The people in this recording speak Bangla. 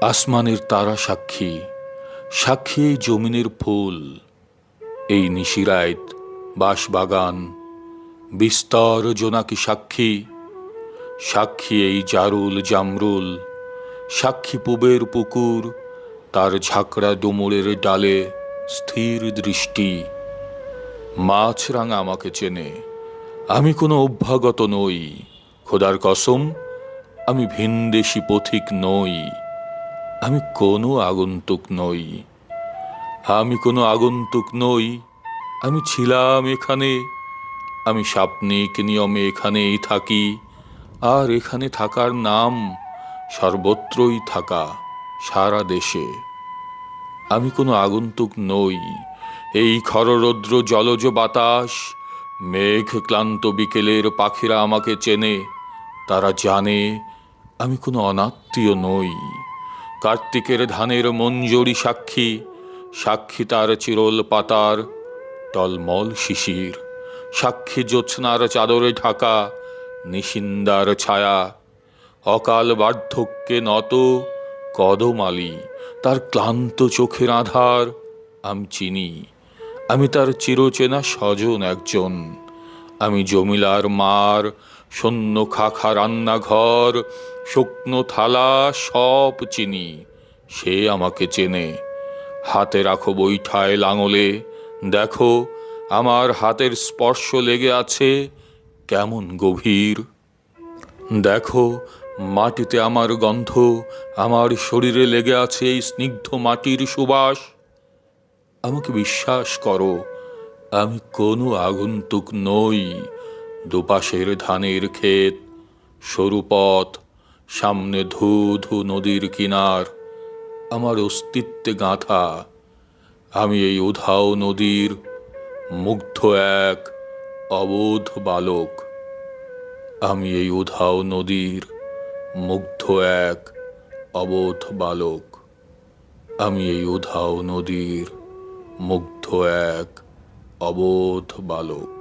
আসমানের তারা সাক্ষী, সাক্ষী এই জমিনের ফুল, এই নিশিরাত বাঁশবাগান, বিস্তর জোনাকি সাক্ষী, সাক্ষী এই জারুল জামরুল, সাক্ষী পুবের পুকুর, তার ঝাঁকড়া ডুমুরের ডালে স্থির দৃষ্টি। মাছরাঙা আমাকে চেনে, আমি কোনো অভ্যাগত নই। খোদার কসম, আমি ভিনদেশি পথিক নই, আমি কোনো আগন্তুক নই। আমি কোনো আগন্তুক নই, আমি ছিলাম এখানে, আমি সাপ্নিক নিয়মে এখানেই থাকি। আর এখানে থাকার নাম সর্বত্রই থাকা, সারা দেশে। আমি কোনো আগন্তুক নই। এই খররৌদ্র জলজ বাতাস, মেঘ ক্লান্ত বিকেলের পাখিরা আমাকে চেনে, তারা জানে আমি কোনো অনাত্মীয় নই। কার্তিকের ধানের মঞ্জরি সাক্ষী, সাক্ষী তার চিরল পাতার টলমল শিশির, সাক্ষী জ্যোৎস্নার চাদরে ঢাকা নিশিন্দার ছায়া। অকাল বার্ধক্যে নত কদমালি, তার ক্লান্ত চোখের আধার আমি চিনি। আমি তার চিরচেনা স্বজন একজন। আমি জমিলার মার শূন্য খাখা রান্নাঘর, শুকনো থালা সব চিনি, সে আমাকে চেনে। হাতে রাখো বৈঠায় লাঙলে, দেখো আমার হাতের স্পর্শ লেগে আছে কেমন গভীর। দেখো মাটিতে আমার গন্ধ, আমার শরীরে লেগে আছে এই স্নিগ্ধ মাটির সুবাস। আমাকে বিশ্বাস করো, আমি কোনো আগন্তুক নই। দুপাশের ধানের ক্ষেত, সরু পথ, সামনে ধু ধু নদীর কিনার, আমার অস্তিত্বে গাঁথা। আমি এই উধাও নদীর মুগ্ধ এক অবোধ বালক। আমি এই উধাও নদীর মুগ্ধ এক অবোধ বালক। আমি এই উধাও নদীর মুগ্ধ এক অবোধ বালক।